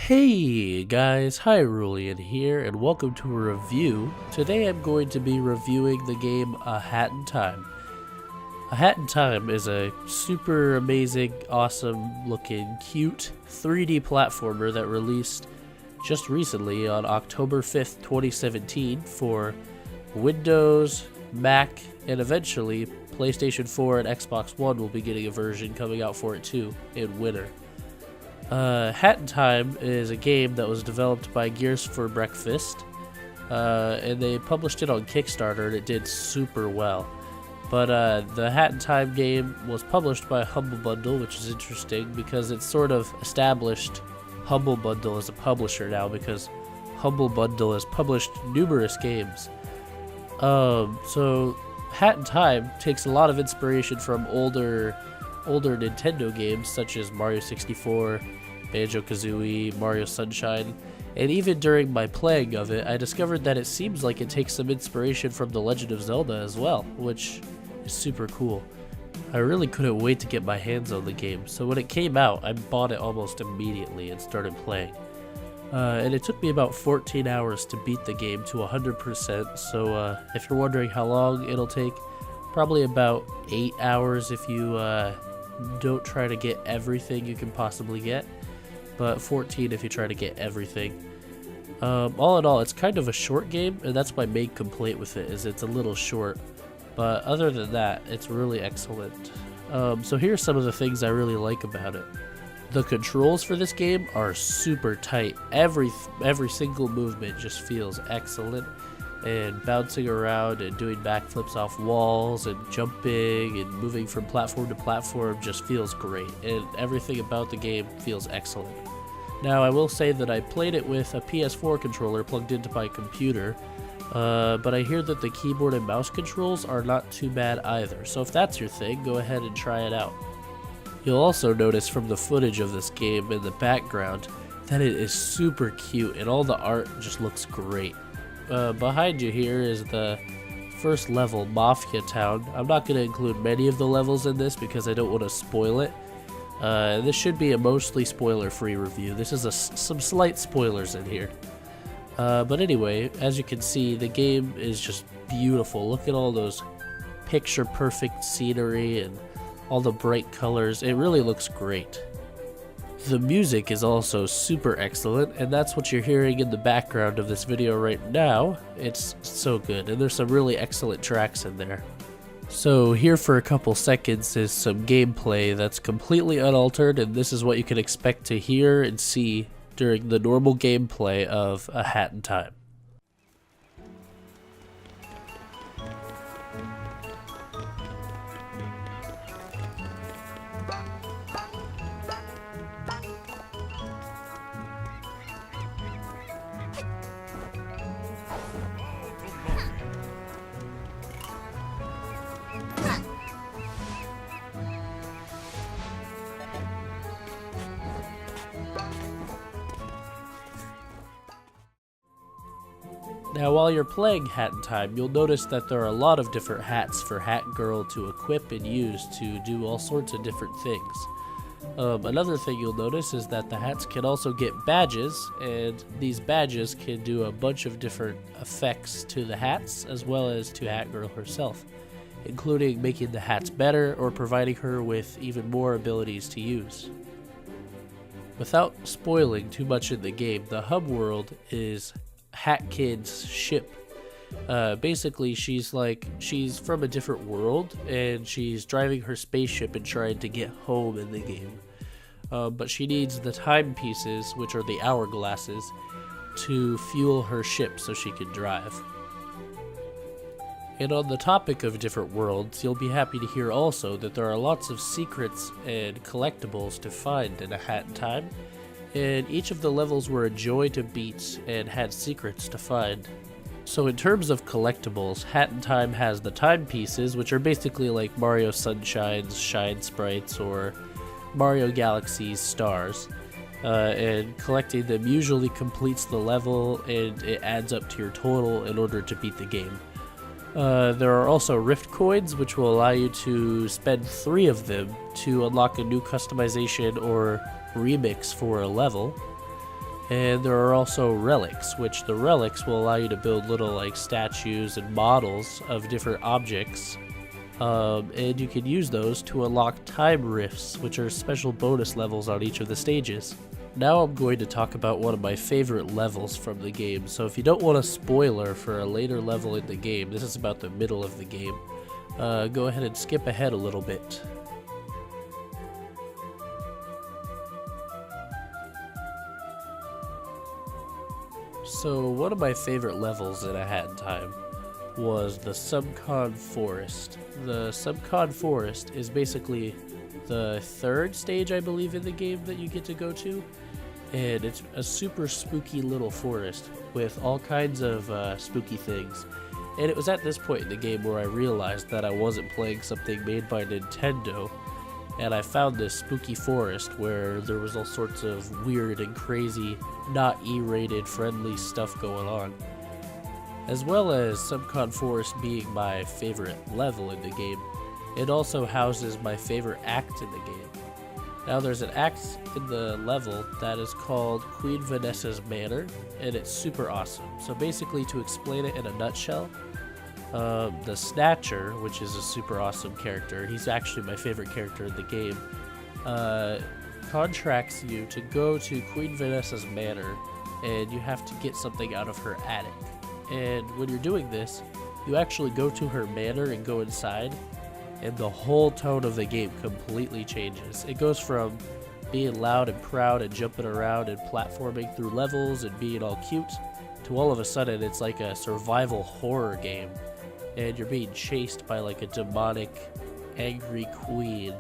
Hey guys, Hyrulian here, and welcome to a review. Today I'm going to be reviewing the game A Hat in Time. A Hat in Time is a super amazing, awesome looking, cute 3D platformer that released just recently on October 5th, 2017 for Windows, Mac, and eventually PlayStation 4 and Xbox One will be getting a version coming out for it too in winter. Hat in Time is a game that was developed by Gears for Breakfast, and they published it on Kickstarter, and it did super well. But the Hat in Time game was published by Humble Bundle, which is interesting because it's sort of established Humble Bundle as a publisher now because Humble Bundle has published numerous games. So Hat in Time takes a lot of inspiration from older Nintendo games such as Mario 64, Banjo-Kazooie, Mario Sunshine, and even during my playing of it, I discovered that it seems like it takes some inspiration from The Legend of Zelda as well, which is super cool. I really couldn't wait to get my hands on the game, so when it came out, I bought it almost immediately and started playing. And it took me about 14 hours to beat the game to 100%, so if you're wondering how long it'll take, probably about 8 hours if you don't try to get everything you can possibly get, but 14 if you try to get everything. All in all, it's kind of a short game, and that's my main complaint with it, is it's a little short, but other than that, it's really excellent. So here's some of the things I really like about it. The controls for this game are super tight. Every single movement just feels excellent, and bouncing around and doing backflips off walls and jumping and moving from platform to platform just feels great, and everything about the game feels excellent. Now, I will say that I played it with a PS4 controller plugged into my computer, but I hear that the keyboard and mouse controls are not too bad either, so if that's your thing, go ahead and try it out. You'll also notice from the footage of this game in the background that it is super cute and all the art just looks great. Behind you here is the first level, Mafia Town. I'm not going to include many of the levels in this because I don't want to spoil it. This should be a mostly spoiler-free review. This is some slight spoilers in here. But anyway, as you can see, the game is just beautiful. Look at all those picture-perfect scenery and all the bright colors. It really looks great. The music is also super excellent, and that's what you're hearing in the background of this video right now. It's so good, and there's some really excellent tracks in there. So here for a couple seconds is some gameplay that's completely unaltered, and this is what you can expect to hear and see during the normal gameplay of A Hat in Time. Now, while you're playing Hat in Time, you'll notice that there are a lot of different hats for Hat Girl to equip and use to do all sorts of different things. Another thing you'll notice is that the hats can also get badges, and these badges can do a bunch of different effects to the hats as well as to Hat Girl herself, including making the hats better or providing her with even more abilities to use. Without spoiling too much in the game, the hub world is Hat Kid's ship. Basically, she's from a different world, and she's driving her spaceship and trying to get home in the game. But she needs the timepieces, which are the hourglasses, to fuel her ship so she can drive. And on the topic of different worlds, you'll be happy to hear also that there are lots of secrets and collectibles to find in A Hat in Time, and each of the levels were a joy to beat and had secrets to find. So in terms of collectibles, Hat in Time has the timepieces, which are basically like Mario Sunshine's Shine Sprites or Mario Galaxy's stars, and collecting them usually completes the level and it adds up to your total in order to beat the game. There are also Rift Coins, which will allow you to spend 3 of them to unlock a new customization or remix for a level. And there are also relics, which the relics will allow you to build little like statues and models of different objects. And you can use those to unlock time rifts, which are special bonus levels on each of the stages. Now I'm going to talk about one of my favorite levels from the game, so if you don't want a spoiler for a later level in the game, this is about the middle of the game, go ahead and skip ahead a little bit. So one of my favorite levels in A Hat in Time was the Subcon Forest. The Subcon Forest is basically the third stage, I believe, in the game that you get to go to. And it's a super spooky little forest with all kinds of spooky things. And it was at this point in the game where I realized that I wasn't playing something made by Nintendo, and I found this spooky forest where there was all sorts of weird and crazy, not E-rated friendly stuff going on. As well as Subcon Forest being my favorite level in the game, it also houses my favorite act in the game. Now there's an act in the level that is called Queen Vanessa's Manor, and it's super awesome. So basically, to explain it in a nutshell, the Snatcher, which is a super awesome character, he's actually my favorite character in the game, contracts you to go to Queen Vanessa's Manor, and you have to get something out of her attic. And when you're doing this, you actually go to her manor and go inside, and the whole tone of the game completely changes. It goes from being loud and proud and jumping around and platforming through levels and being all cute, to all of a sudden it's like a survival horror game, and you're being chased by like a demonic, angry queen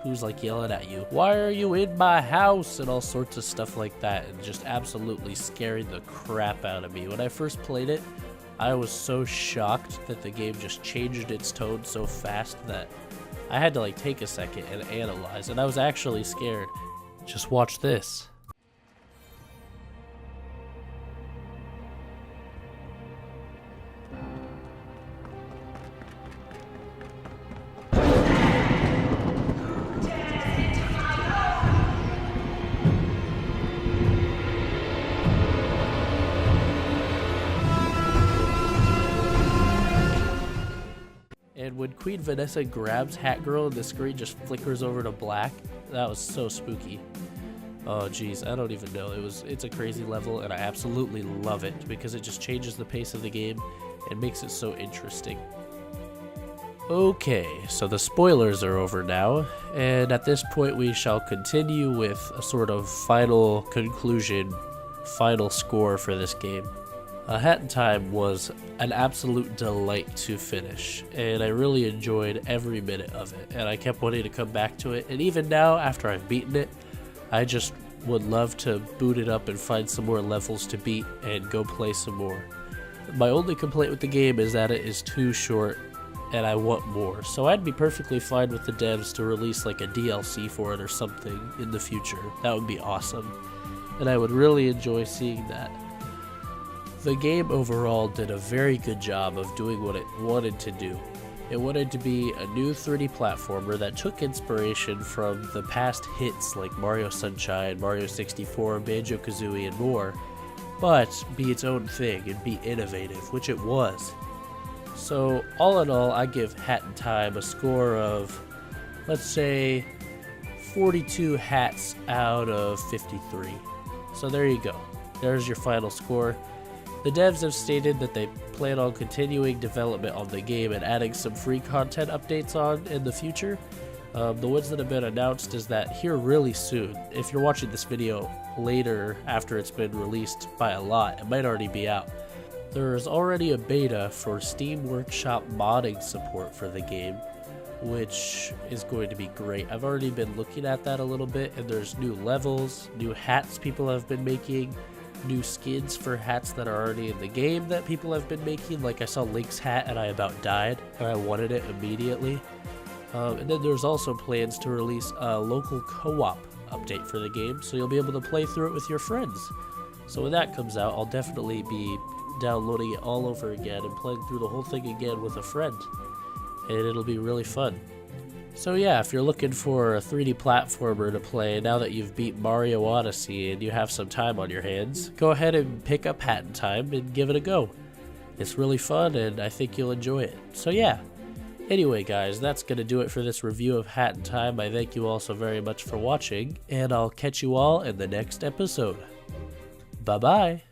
who's like yelling at you, "Why are you in my house?" and all sorts of stuff like that, and just absolutely scaring the crap out of me. When I first played it, I was so shocked that the game just changed its tone so fast that I had to like take a second and analyze, and I was actually scared. Just watch this. And when Queen Vanessa grabs Hat Girl and the screen just flickers over to black, that was so spooky. Oh geez, I don't even know. It's a crazy level, and I absolutely love it because it just changes the pace of the game and makes it so interesting. Okay, so the spoilers are over now, and at this point we shall continue with a sort of final conclusion, final score for this game. A Hat in Time was an absolute delight to finish, and I really enjoyed every minute of it, and I kept wanting to come back to it, and even now, after I've beaten it, I just would love to boot it up and find some more levels to beat and go play some more. My only complaint with the game is that it is too short, and I want more, so I'd be perfectly fine with the devs to release like a DLC for it or something in the future. That would be awesome, and I would really enjoy seeing that. The game overall did a very good job of doing what it wanted to do. It wanted to be a new 3D platformer that took inspiration from the past hits like Mario Sunshine, Mario 64, Banjo-Kazooie, and more, but be its own thing and be innovative, which it was. So all in all, I give Hat in Time a score of, let's say, 42 hats out of 53. So there you go. There's your final score. The devs have stated that they plan on continuing development on the game and adding some free content updates on in the future. The ones that have been announced is that here really soon, if you're watching this video later after it's been released by a lot, it might already be out. There's already a beta for Steam Workshop modding support for the game, which is going to be great. I've already been looking at that a little bit, and there's new levels, new hats people have been making, new skins for hats that are already in the game that people have been making. Like I saw Link's hat and I about died, and I wanted it immediately. And then there's also plans to release a local co-op update for the game, so you'll be able to play through it with your friends. So when that comes out, I'll definitely be downloading it all over again and playing through the whole thing again with a friend, and it'll be really fun. So yeah, if you're looking for a 3D platformer to play now that you've beat Mario Odyssey and you have some time on your hands, go ahead and pick up Hat in Time and give it a go. It's really fun and I think you'll enjoy it. So yeah. Anyway guys, that's going to do it for this review of Hat in Time. I thank you all so very much for watching, and I'll catch you all in the next episode. Bye bye!